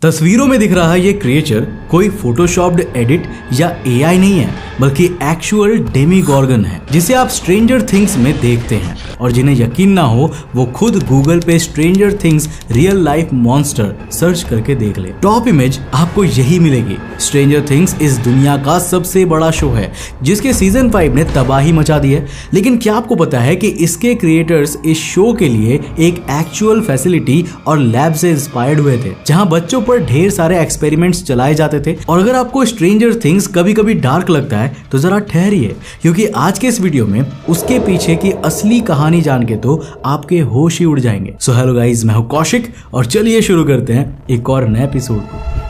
तस्वीरों में दिख रहा ये क्रिएचर कोई फोटोशॉप्ड एडिट या एआई नहीं है, बल्कि एक्चुअल डेमीगॉर्गन है जिसे आप स्ट्रेंजर थिंग्स में देखते हैं। और जिन्हें यकीन ना हो वो खुद गूगल पे stranger things real life monster search करके देख ले। टॉप इमेज आपको यही मिलेगी। स्ट्रेंजर थिंग्स इस दुनिया का सबसे बड़ा शो है जिसके सीजन 5 ने तबाही मचा दी है। लेकिन क्या आपको पता है कि इसके क्रिएटर्स इस शो के लिए एक एक्चुअल फैसिलिटी और लैब से इंस्पायर्ड हुए थे, जहां बच्चों पर ढेर सारे एक्सपेरिमेंट्स चलाए जाते थे। और अगर आपको स्ट्रेंजर थिंग्स कभी कभी डार्क लगता है तो जरा ठहरिए, क्योंकि आज के इस वीडियो में उसके पीछे की असली कहानी जान के तो आपके होश ही उड़ जाएंगे। सो हेलो गाइस, मैं हूं कौशिक और चलिए शुरू करते हैं एक और नए एपिसोड को।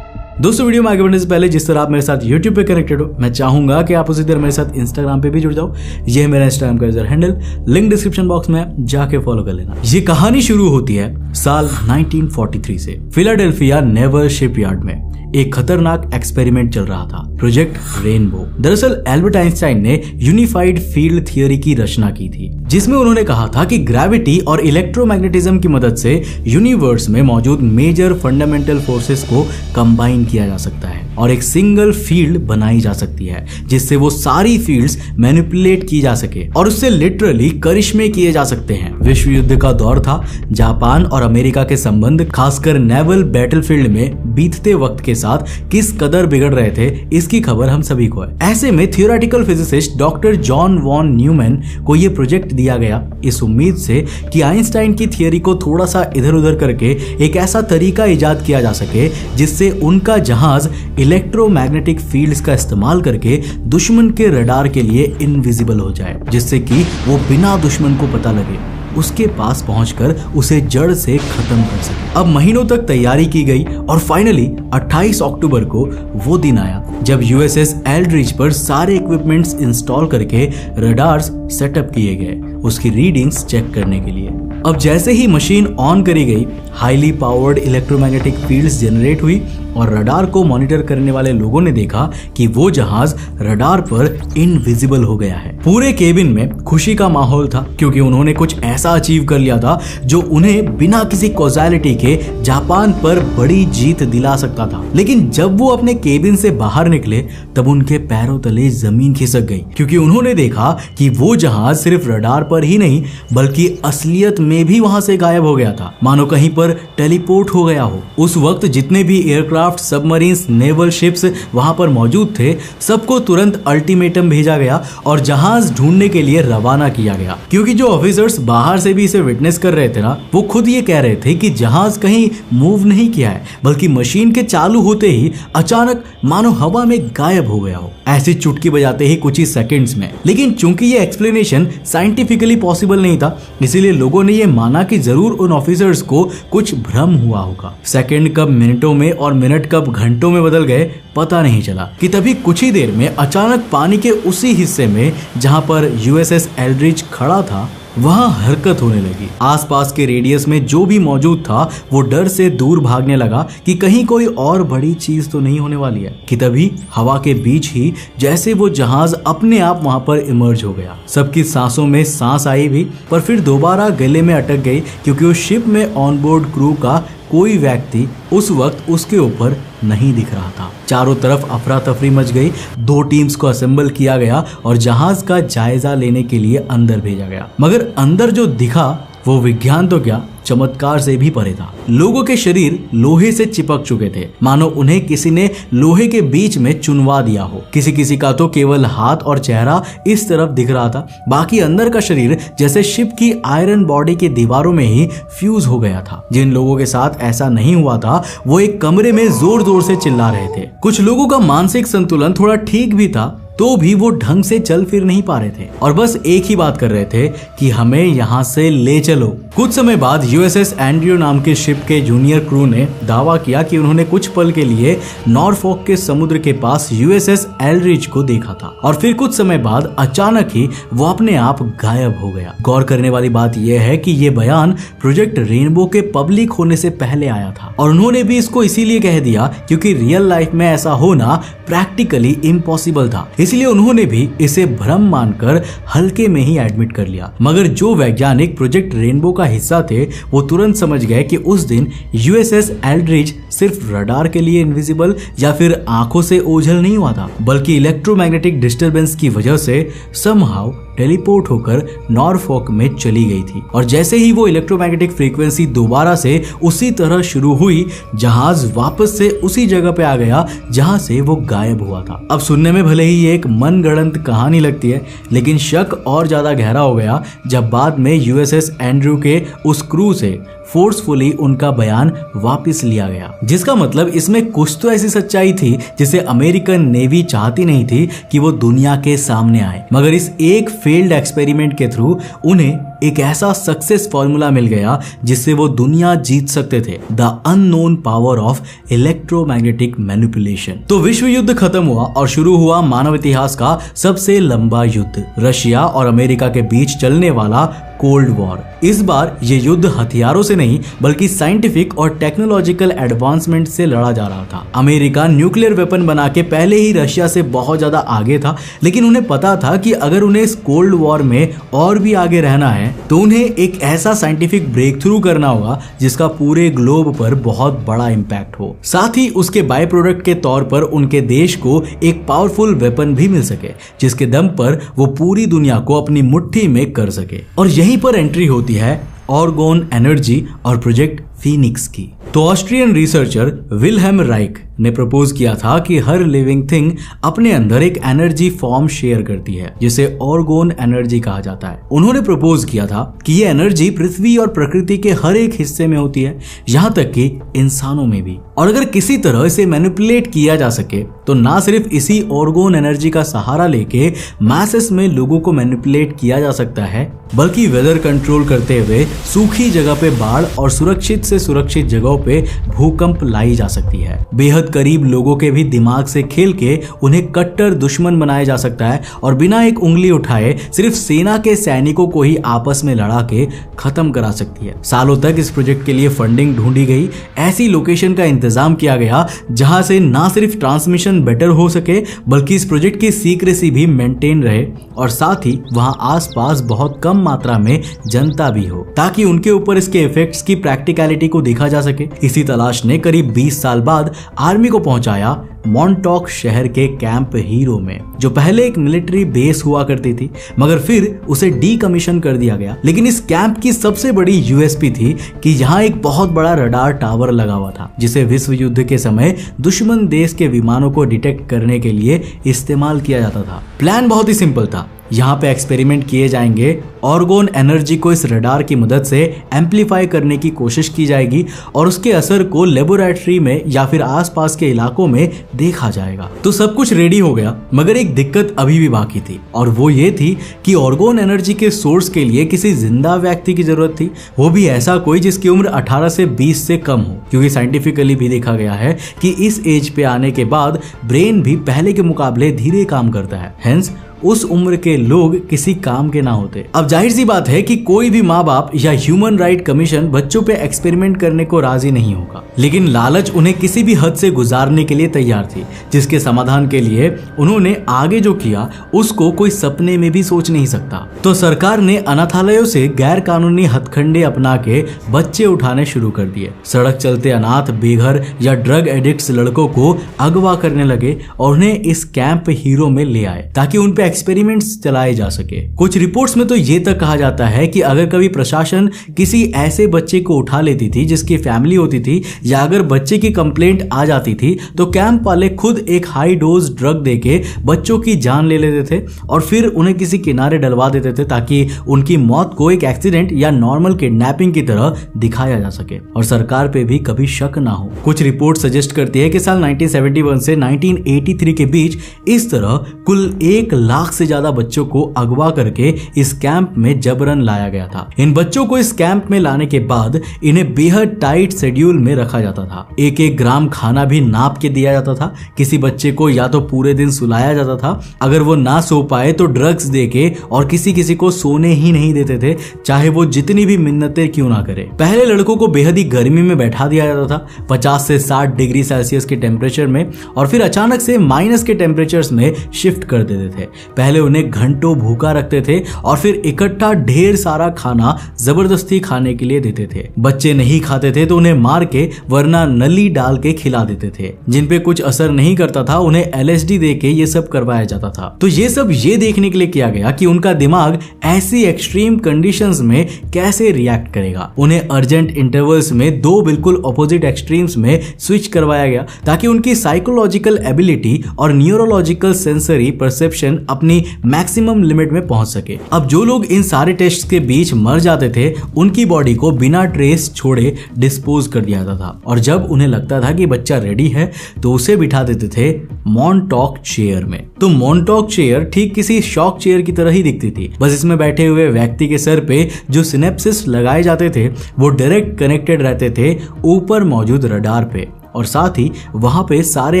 दोस्तों, वीडियो में आगे बढ़ने से पहले जिस तरह आप मेरे साथ YouTube पे कनेक्टेड हो, मैं चाहूंगा कि आप उसी तरह मेरे साथ Instagram पे भी जुड़ जाओ। ये है मेरा Instagram का user handle, link description box में जाके फॉलो कर लेना। ये कहानी शुरू होती है साल 1943 से। फिलाडेल्फिया नेवल शिपयार्ड में एक खतरनाक एक्सपेरिमेंट चल रहा था, प्रोजेक्ट रेनबो। दरअसल एल्बर्ट आइंस्टाइन ने यूनिफाइड फील्ड थियोरी की रचना की थी, जिसमें उन्होंने कहा था कि ग्रेविटी और इलेक्ट्रोमैग्नेटिज्म की मदद से यूनिवर्स में मौजूद मेजर फंडामेंटल फोर्सेस को कंबाइन किया जा सकता है और एक सिंगल फील्ड बनाई जा सकती है, जिससे वो सारी फील्ड्स मैनिपुलेट की जा सके और उससे लिटरली करिश्मे किए जा सकते हैं। विश्व युद्ध का दौर था। जापान और अमेरिका के संबंध खासकर नेवल बैटलफील्ड में बीतते वक्त के साथ किस कदर बिगड़ रहे थे, इसकी खबर हम सभी को है। ऐसे में theoretical physicist doctor John von Neumann को यह प्रोजेक्ट दिया गया, इस उम्मीद से कि आइंस्टाइन की थियोरी को थोड़ा सा इधर उधर करके एक ऐसा तरीका इजाद किया जा सके जिससे उनका जहाज इलेक्ट्रोमैग्नेटिक फील्ड्स का इस्तेमाल करके दुश्मन के रडार के लिए इनविजिबल हो जाए, जिससे कि वो बिना दुश्मन को पता लगे उसके पास पहुंचकर उसे जड़ से खत्म कर सके। अब महीनों तक तैयारी की गई और फाइनली 28 अक्टूबर को वो दिन आया जब यूएसएस एल्ड्रिच पर सारे इक्विपमेंट्स इंस्टॉल करके रडार्स सेटअप किए गए उसकी रीडिंग्स चेक करने के लिए। अब जैसे ही मशीन ऑन करी गई, highly powered electromagnetic fields generate हुई और रडार को मॉनिटर करने वाले लोगों ने देखा कि वो जहाज रडार पर इनविजिबल हो गया है। पूरे केबिन में खुशी का माहौल था, क्योंकि उन्होंने कुछ ऐसा अचीव कर लिया था जो उन्हें बिना किसी कॉज़ैलिटी के जापान पर बड़ी जीत दिला सकता था। लेकिन जब वो अपने केबिन से बाहर निकले तब उनके पैरों तले जमीन खिसक गई, क्योंकि उन्होंने देखा कि वो जहाज सिर्फ रडार पर ही नहीं बल्कि असलियत में भी वहां से गायब हो गया था, मानो कहीं पर टेलीपोर्ट हो गया हो। उस वक्त जितने भी एयरक्राफ्ट, सबमरीन्स, नेवल शिप्स वहां पर मौजूद थे, सबको तुरंत अल्टीमेटम भेजा गया और जहाज ढूंढने के लिए रवाना किया गया। क्योंकि जो ऑफिसर्स बाहर से भी इसे विटनेस कर रहे थे ना, वो खुद ये कह रहे थे कि जहाज कहीं मूव नहीं किया है, बल्कि मशीन के चालू होते ही अचानक मानो हवा में गायब हो गया हो, ऐसी चुटकी बजाते ही कुछ ही सेकंड्स में। लेकिन चूंकि ये एक्सप्लेनेशन साइंटिफिकली पॉसिबल नहीं था, इसीलिए लोगों ने ये माना कि जरूर उन ऑफिसर्स को कुछ भ्रम हुआ होगा। सेकंड कब मिनटों में और मिनट कब घंटों में बदल गए पता नहीं चला कि तभी कुछ ही देर में अचानक पानी के उसी हिस्से में जहां पर यूएसएस एल्ड्रिच खड़ा था वहां हरकत होने लगी। आसपास के रेडियस में जो भी मौजूद था वो डर से दूर भागने लगा कि कहीं कोई और बड़ी चीज तो नहीं होने वाली है, कि तभी हवा के बीच ही जैसे वो जहाज अपने आप वहां पर इमर्ज हो गया। सबकी सांसों में सांस आई भी, पर फिर दोबारा गले में अटक गई, क्योंकि उस शिप में ऑनबोर्ड क्रू का कोई व्यक्ति उस वक्त उसके ऊपर नहीं दिख रहा था। चारों तरफ अफरा तफरी मच गई। 2 टीम्स को असेंबल किया गया और जहाज का जायजा लेने के लिए अंदर भेजा गया। मगर अंदर जो दिखा वो विज्ञान तो क्या, चमत्कार से भी परे था। लोगों के शरीर लोहे से चिपक चुके थे, मानो उन्हें किसी ने लोहे के बीच में चुनवा दिया हो। किसी किसी का तो केवल हाथ और चेहरा इस तरफ दिख रहा था, बाकी अंदर का शरीर जैसे शिप की आयरन बॉडी के दीवारों में ही फ्यूज हो गया था। जिन लोगों के साथ ऐसा नहीं हुआ था वो एक कमरे में जोर जोर से चिल्ला रहे थे। कुछ लोगों का मानसिक संतुलन थोड़ा ठीक भी था, तो भी वो ढंग से चल फिर नहीं पा रहे थे और बस एक ही बात कर रहे थे कि हमें यहाँ से ले चलो। कुछ समय बाद यूएसएस एंड्रयू नाम के शिप के जूनियर क्रू ने दावा किया कि उन्होंने कुछ पल के लिए नॉरफॉक के समुद्र के पास यूएसएस एल्ड्रिच को देखा था और फिर कुछ समय बाद अचानक ही वो अपने आप गायब हो गया। गौर करने वाली बात यह है कि ये बयान प्रोजेक्ट रेनबो के पब्लिक होने से पहले आया था और उन्होंने भी इसको इसीलिए कह दिया क्योंकि रियल लाइफ में ऐसा होना प्रैक्टिकली इम्पॉसिबल था। इसलिए उन्होंने भी इसे भ्रम मानकर हल्के में ही एडमिट कर लिया। मगर जो वैज्ञानिक प्रोजेक्ट रेनबो का हिस्सा थे वो तुरंत समझ गए कि उस दिन यूएसएस एल्ड्रिच सिर्फ रडार के लिए इनविजिबल या फिर आंखों से ओझल नहीं हुआ था, बल्कि इलेक्ट्रोमैग्नेटिक डिस्टरबेंस की वजह से समहाउ टेलीपोर्ट होकर नॉरफॉक में चली गई थी। और जैसे ही वो इलेक्ट्रोमैग्नेटिक फ्रीक्वेंसी दोबारा से उसी तरह शुरू हुई, जहाज वापस से उसी जगह पे आ गया जहां से वो गायब हुआ था। अब सुनने में भले ही ये एक मनगढ़ंत कहानी लगती है, लेकिन शक और ज्यादा गहरा हो गया जब बाद में यूएसएस एंड्रू के उस क्रू से फोर्सफुली उनका बयान वापस लिया गया, जिसका मतलब इसमें कुछ तो ऐसी सच्चाई थी जिसे अमेरिकन नेवी चाहती नहीं थी कि वो दुनिया के सामने आए। मगर इस एक फेल्ड एक्सपेरिमेंट के थ्रू उन्हें एक ऐसा सक्सेस फॉर्मूला मिल गया जिससे वो दुनिया जीत सकते थे, the unknown power of electromagnetic manipulation. तो विश्व युद्ध खत्म हुआ और शुरू हुआ मानव इतिहास का सबसे लंबा युद्ध, रशिया और अमेरिका के बीच चलने वाला कोल्ड वॉर। इस बार ये युद्ध हथियारों से नहीं बल्कि साइंटिफिक और टेक्नोलॉजिकल एडवांसमेंट से लड़ा जा रहा था। अमेरिका न्यूक्लियर वेपन बना के पहले ही रशिया से बहुत ज्यादा आगे था, लेकिन उन्हें पता था कि अगर उन्हें इस कोल्ड वॉर में और भी आगे रहना है तो उन्हें एक ऐसा साइंटिफिक ब्रेक थ्रू करना होगा जिसका पूरे ग्लोब पर बहुत बड़ा इम्पैक्ट हो, साथ ही उसके बाय प्रोडक्ट के तौर पर उनके देश को एक पावरफुल वेपन भी मिल सके जिसके दम पर वो पूरी दुनिया को अपनी मुट्ठी में कर सके। और यहीं पर एंट्री होती है ऑर्गोन एनर्जी और प्रोजेक्ट फीनिक्स की। तो ऑस्ट्रियन रिसर्चर विल्हेम राइक ने प्रपोज किया था कि हर लिविंग थिंग अपने अंदर एक एनर्जी फॉर्म शेयर करती है जिसे ऑर्गोन एनर्जी कहा जाता है। उन्होंने प्रपोज किया था कि ये एनर्जी पृथ्वी और प्रकृति के हर एक हिस्से में होती है, यहाँ तक कि इंसानों में भी। और अगर किसी तरह इसे मैनिपुलेट किया जा सके तो ना सिर्फ इसी ऑर्गोन एनर्जी का सहारा लेके मैसेस में लोगों को मैनिपुलेट किया जा सकता है, बल्कि वेदर कंट्रोल करते हुए सूखी जगह पे बाढ़ और सुरक्षित से सुरक्षित जगहों पे भूकंप लाई जा सकती है। बेहद करीब लोगों के भी दिमाग से खेल के उन्हें कट्टर दुश्मन बनाया जा सकता है और बिना एक उंगली उठाए सिर्फ सेना के सैनिकों को ही आपस में लड़ा के खत्म करा सकती है। सालों तक इस प्रोजेक्ट के लिए फंडिंग ढूंढी गई, ऐसी लोकेशन का इंतजाम किया गया जहां से ना सिर्फ ट्रांसमिशन बेटर हो सके बल्कि इस प्रोजेक्ट की सीक्रेसी भी मेंटेन रहे और साथ ही वहां आसपास बहुत कम मात्रा में जनता भी हो ताकि उनके ऊपर इसके इफेक्ट्स की प्रैक्टिकलिटी को देखा जा सके। इसी तलाश ने करीब 20 साल बाद आर्मी को पहुंचाया मॉन्टॉक शहर के कैंप हीरो में, जो पहले एक मिलिट्री बेस हुआ करती थी मगर फिर उसे डीकमीशन कर दिया गया। लेकिन इस कैंप की सबसे बड़ी यूएसपी थी कि यहाँ एक बहुत बड़ा रडार टावर लगा हुआ था जिसे विश्व युद्ध के समय दुश्मन देश के विमानों को डिटेक्ट करने के लिए इस्तेमाल किया जाता था। प्लान बहुत ही सिंपल था, यहाँ पे एक्सपेरिमेंट किए जाएंगे, ऑर्गोन एनर्जी को इस रडार की मदद से एम्पलीफाई करने की कोशिश की जाएगी और उसके असर को लेबोरेटरी में या फिर आसपास के इलाकों में देखा जाएगा। तो सब कुछ रेडी हो गया मगर एक दिक्कत अभी भी बाकी थी और वो ये थी कि ऑर्गोन एनर्जी के सोर्स के लिए किसी जिंदा व्यक्ति की जरूरत थी, वो भी ऐसा कोई जिसकी उम्र 18 से 20 से कम हो, क्योंकि साइंटिफिकली भी देखा गया है कि इस एज पे आने के बाद ब्रेन भी पहले के मुकाबले धीरे काम करता है, हेंस उस उम्र के लोग किसी काम के ना होते। अब जाहिर सी बात है कि कोई भी माँ बाप या ह्यूमन राइट कमीशन बच्चों पे एक्सपेरिमेंट करने को राजी नहीं होगा, लेकिन लालच उन्हें किसी भी हद से गुजारने के लिए तैयार थी, जिसके समाधान के लिए उन्होंने आगे जो किया उसको कोई सपने में भी सोच नहीं सकता। तो सरकार ने अनाथालयों से गैर कानूनी हथकंडे अपना के बच्चे उठाने शुरू कर दिए। सड़क चलते अनाथ, बेघर या ड्रग एडिक्ट्स लड़कों को अगवा करने लगे और उन्हें इस कैंप हीरो में ले आए ताकि उन पे एक्सपेरिमेंट्स चलाए जा सके। कुछ रिपोर्ट्स में तो ये तक कहा जाता है कि अगर कभी प्रशासन किसी ऐसे बच्चे को उठा लेती थी जिसकी फैमिली होती थी या अगर बच्चे की कंप्लेंट आ जाती थी तो कैंप वाले खुद एक हाई डोज ड्रग देके बच्चों की जान ले लेते थे और फिर उन्हें किसी किनारे डलवा देते थे ताकि उनकी मौत को एक एक्सीडेंट या नॉर्मल किडनैपिंग की तरह दिखाया जा सके और सरकार पे भी कभी शक ना हो। कुछ रिपोर्ट सजेस्ट करती है कि साल 1971 से 1983 के बीच इस तरह कुल 1 लाख से ज्यादा बच्चों को अगवा करके इस कैंप में जबरन लाया गया था। इन बच्चों को इस कैंप में लाने के बाद इन्हें बेहद टाइट शेड्यूल में रखा रखा जाता था। एक एक ग्राम खाना भी नाप के दिया जाता था। किसी बच्चे को या तो पूरे दिन सुलाया जाता था, अगर वो ना सो पाए तो ड्रग्स देके, और किसी किसी को सोने ही नहीं देते थे, चाहे वो जितनी भी मिन्नतें क्यों ना करे। पहले लड़कों को बेहद ही गर्मी में बैठा दिया जाता था, 50 से 60 डिग्री सेल्सियस के टेम्परेचर में, और फिर अचानक से माइनस के टेम्परेचर्स में शिफ्ट कर देते थे। पहले उन्हें घंटों भूखा रखते थे और फिर इकट्ठा ढेर सारा खाना जबरदस्ती खाने के लिए देते थे। बच्चे नहीं खाते थे तो उन्हें मार के, वरना नली डाल के खिला देते थे। जिन पे कुछ असर नहीं करता था उन्हें LSD दे के ये सब करवाया जाता था। तो ये सब ये देखने के लिए किया गया कि उनका दिमाग ऐसी एक्सट्रीम कंडीशंस में कैसे रिएक्ट करेगा। उन्हें अर्जेंट इंटरवल्स में दो बिल्कुल ऑपोजिट एक्सट्रीम्स में स्विच करवाया गया ताकि उनकी साइकोलॉजिकल एबिलिटी और न्यूरोलॉजिकल सेंसरी परसेप्शन अपनी मैक्सिमम लिमिट में पहुंच सके। अब जो लोग इन सारे टेस्ट के बीच मर जाते थे उनकी बॉडी को बिना ट्रेस छोड़े डिस्पोज कर दिया जाता था, और जब उन्हें लगता था कि बच्चा रेडी है तो उसे बिठा देते थे मॉन्टॉक चेयर में। तो मॉन्टॉक चेयर ठीक किसी शॉक चेयर की तरह ही दिखती थी, बस इसमें बैठे हुए व्यक्ति के सर पे जो सिनेप्सिस लगाए जाते थे वो डायरेक्ट कनेक्टेड रहते थे ऊपर मौजूद रडार पे, और साथ ही वहां पे सारे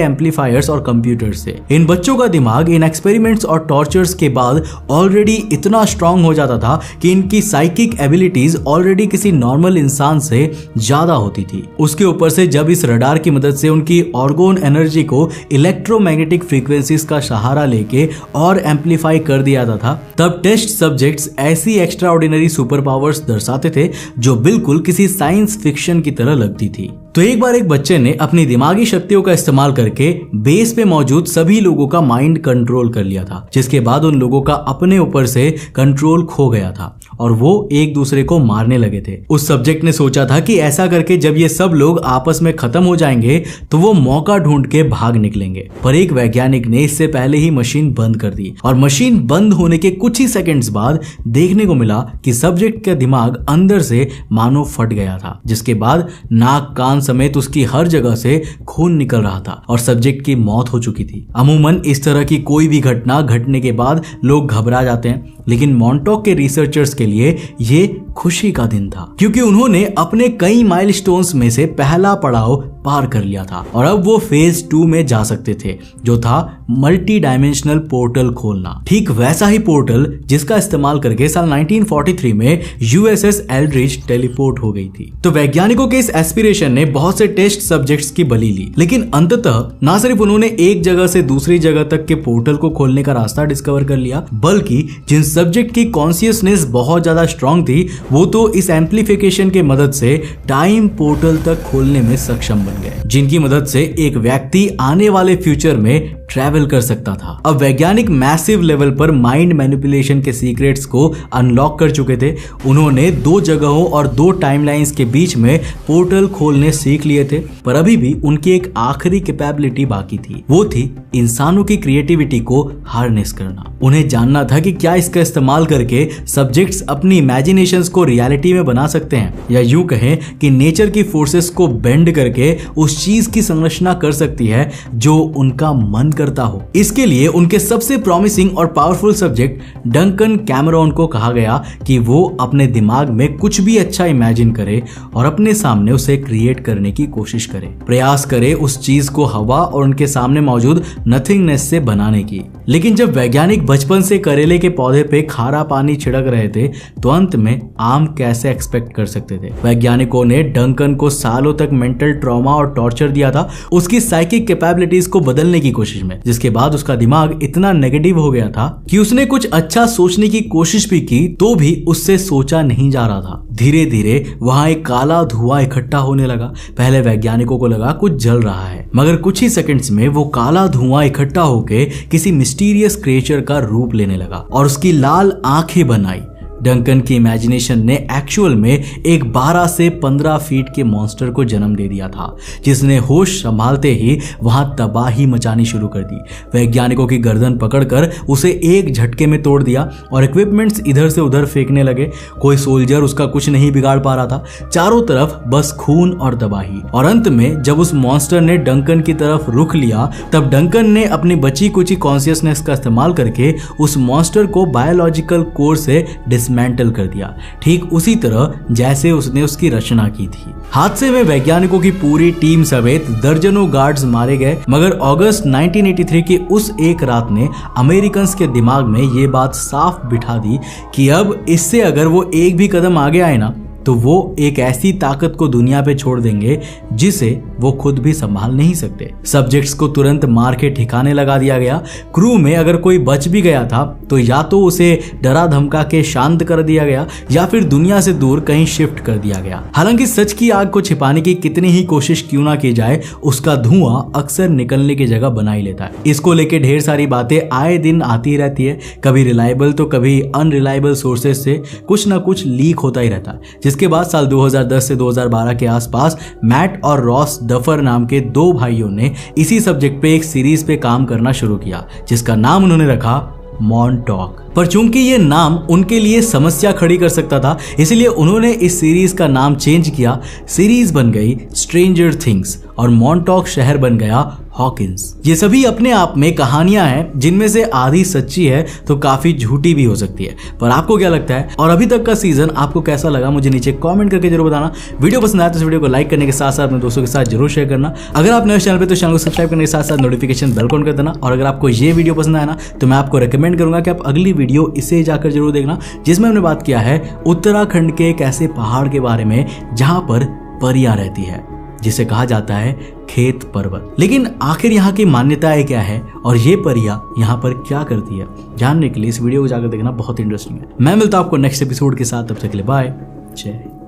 एम्पलीफायर्स और कंप्यूटर्स थे। इन बच्चों का दिमाग इन एक्सपेरिमेंट्स और टॉर्चर्स के बाद ऑलरेडी इतना स्ट्रांग हो जाता था कि इनकी साइकिक एबिलिटीज ऑलरेडी किसी नॉर्मल इंसान से ज्यादा होती थी। उसके ऊपर से जब इस रडार की मदद से उनकी ऑर्गन एनर्जी को इलेक्ट्रोमैग्नेटिक फ्रीक्वेंसीज का सहारा लेके और एम्पलीफाई कर दिया जाता था, तब टेस्ट सब्जेक्ट्स ऐसी एक्स्ट्रा ऑर्डिनरी सुपर पावर्स दर्शाते थे जो बिल्कुल किसी साइंस फिक्शन की तरह लगती थी। तो एक बार एक बच्चे ने अपनी दिमागी शक्तियों का इस्तेमाल करके बेस पे मौजूद सभी लोगों का माइंड कंट्रोल कर लिया था, जिसके बाद उन लोगों का अपने ऊपर से कंट्रोल खो गया था और वो एक दूसरे को मारने लगे थे। उस सब्जेक्ट ने सोचा था कि ऐसा करके जब ये सब लोग आपस में खत्म हो जाएंगे तो वो मौका ढूंढ के भाग निकलेंगे, पर एक वैज्ञानिक ने इससे पहले ही मशीन बंद कर दी, और मशीन बंद होने के कुछ ही सेकंड्स बाद देखने को मिला कि सब्जेक्ट का दिमाग अंदर से मानो फट गया था, जिसके बाद नाक कान समेत उसकी हर जगह से खून निकल रहा था और सब्जेक्ट की मौत हो चुकी थी। अमूमन इस तरह की कोई भी घटना घटने के बाद लोग घबरा जाते हैं, लेकिन मॉन्टॉक के रिसर्चर्स के लिए ये खुशी का दिन था, क्योंकि उन्होंने अपने कई माइलस्टोन्स में से पहला पड़ाव पार कर लिया था और अब वो फेज 2 में जा सकते थे, जो था मल्टी डायमेंशनल पोर्टल खोलना। ठीक वैसा ही पोर्टल जिसका इस्तेमाल करके साल 1943 में USS एल्ड्रिच टेलीपोर्ट हो गई थी। तो वैज्ञानिकों के इस एस्पिरेशन ने बहुत से टेस्ट सब्जेक्ट्स की बलि ली, लेकिन अंततः ना सिर्फ उन्होंने एक जगह से दूसरी जगह तक के पोर्टल को खोलने का रास्ता डिस्कवर कर लिया, बल्कि जिन सब्जेक्ट की कॉन्शियसनेस बहुत ज्यादा स्ट्रांग थी वो तो इस एम्प्लीफिकेशन के मदद से टाइम पोर्टल तक खोलने में सक्षम बन गए, जिनकी मदद से एक व्यक्ति आने वाले फ्यूचर में ट्रैवल कर सकता था। अब वैज्ञानिक मैसिव लेवल पर माइंड मैनिपुलेशन के सीक्रेट्स को अनलॉक कर चुके थे। उन्होंने 2 जगहों और 2 टाइमलाइंस के बीच में पोर्टल खोलने सीख लिए थे, पर अभी भी उनकी एक आखिरी कैपेबिलिटी बाकी थी, वो थी इंसानों की क्रिएटिविटी को हार्नेस करना। उन्हें जानना था कि क्या इसका इस्तेमाल करके सब्जेक्ट्स अपनी इमेजिनेशंस को रियलिटी में बना सकते हैं, या यूं कहें कि नेचर की फोर्सेस को बेंड करके उस चीज की संरचना कर सकती है जो उनका मन करता हो। इसके लिए उनके सबसे प्रॉमिसिंग और पावरफुल सब्जेक्ट डंकन कैमरॉन को कहा गया कि वो अपने दिमाग में कुछ भी अच्छा इमेजिन करे और अपने सामने उसे क्रिएट करने की कोशिश करे, प्रयास करे उस चीज को हवा और उनके सामने मौजूद नथिंगनेस से बनाने की। लेकिन जब वैज्ञानिक बचपन से करेले के पौधे पे खारा पानी छिड़क रहे थे तो अंत में आम कैसे एक्सपेक्ट कर सकते थे। वैज्ञानिकों ने डंकन को सालों तक मेंटल ट्रॉमा और टॉर्चर दिया था उसकी साइकिक कैपेबिलिटीज को बदलने की कोशिश में, जिसके बाद उसका दिमाग इतना नेगेटिव हो गया था कि उसने कुछ अच्छा सोचने की कोशिश भी की तो भी उससे सोचा नहीं जा रहा था। धीरे धीरे वहां एक काला धुआं इकट्ठा होने लगा। पहले वैज्ञानिकों को लगा कुछ जल रहा है, मगर कुछ ही सेकंड्स में वो काला धुआं इकट्ठा होके किसी मिस्टीरियस क्रिएचर का रूप लेने लगा और उसकी लाल आंखें बनाई। डंकन की इमेजिनेशन ने एक्चुअल में एक 12 से 15 फीट के मॉन्स्टर को जन्म दे दिया था, जिसने होश संभालते ही वहां तबाही मचानी शुरू कर दी। वैज्ञानिकों की गर्दन पकड़कर उसे एक झटके में तोड़ दिया और इक्विपमेंट्स इधर से उधर फेंकने लगे। कोई सोल्जर उसका कुछ नहीं बिगाड़ पा रहा था, चारों तरफ बस खून और तबाही। और अंत में जब उस मॉन्स्टर ने डंकन की तरफ रुख लिया तब डंकन ने अपनी बची कुची कॉन्शियसनेस का इस्तेमाल करके उस मॉन्स्टर को बायोलॉजिकल कोर से डिसमेंटल कर दिया, ठीक उसी तरह जैसे उसने उसकी रचना की थी। हादसे में वैज्ञानिकों की पूरी टीम समेत दर्जनों गार्ड्स मारे गए, मगर अगस्त 1983 की उस एक रात ने अमेरिकन्स के दिमाग में ये बात साफ बिठा दी कि अब इससे अगर वो एक भी कदम आगे आए ना तो वो एक ऐसी ताकत को दुनिया पे छोड़ देंगे जिसे वो खुद भी संभाल नहीं सकते। सब्जेक्ट्स को तुरंत मार के ठिकाने लगा दिया गया। क्रू में अगर कोई बच भी गया था तो या तो उसे डरा धमका के शांत कर दिया गया या फिर दुनिया से दूर कहीं शिफ्ट कर दिया गया। हालांकि सच की आग को छिपाने की कितनी ही कोशिश क्यों ना की जाए, उसका धुआं अक्सर निकलने की जगह बना ही लेता है। इसको लेके ढेर सारी बातें आए दिन आती रहती है, कभी रिलायबल तो कभी अनरिलायबल सोर्सेज से कुछ ना कुछ लीक होता ही रहता है। जिसके बाद साल 2010 से 2012 के आसपास मैट और रॉस डफर नाम के दो भाइयों ने इसी सब्जेक्ट पे एक सीरीज पे काम करना शुरू किया, जिसका नाम उन्होंने रखा मॉन्टॉक। पर चूंकि ये नाम उनके लिए समस्या खड़ी कर सकता था, इसलिए उन्होंने इस सीरीज का नाम चेंज किया। सीरीज बन गई स्ट्रेंजर थिंग्स और मॉन्टॉक शहर बन गया हॉकिंस। ये सभी अपने आप में कहानियां हैं जिनमें से आधी सच्ची है तो काफी झूठी भी हो सकती है। पर आपको क्या लगता है और अभी तक का सीजन आपको कैसा लगा, मुझे नीचे कमेंट करके जरूर बताना। वीडियो पसंद आया तो इस वीडियो को लाइक करने के साथ साथ अपने दोस्तों के साथ जरूर शेयर करना। अगर आप नए चैनल पे तो चैनल को सब्सक्राइब करने के साथ साथ नोटिफिकेशन बेल ऑन कर देना। और अगर आपको ये वीडियो पसंद आया ना तो मैं आपको रिकमेंड करूंगा कि आप अगली वीडियो इसे जाकर जरूर देखना, जिसमें हमने बात किया है उत्तराखंड के एक ऐसे पहाड़ के बारे में जहां पर परियां रहती है, जिसे कहा जाता है खेत पर्वत। लेकिन आखिर यहाँ की मान्यताएं क्या है और ये परियां यहाँ पर क्या करती है, जानने के लिए इस वीडियो को जाकर देखना बहुत इंटरेस्टिंग है। मैं मिलता हूं आपको नेक्स्ट एपिसोड के साथ, तब तक के लिए बाय, जय हिंद।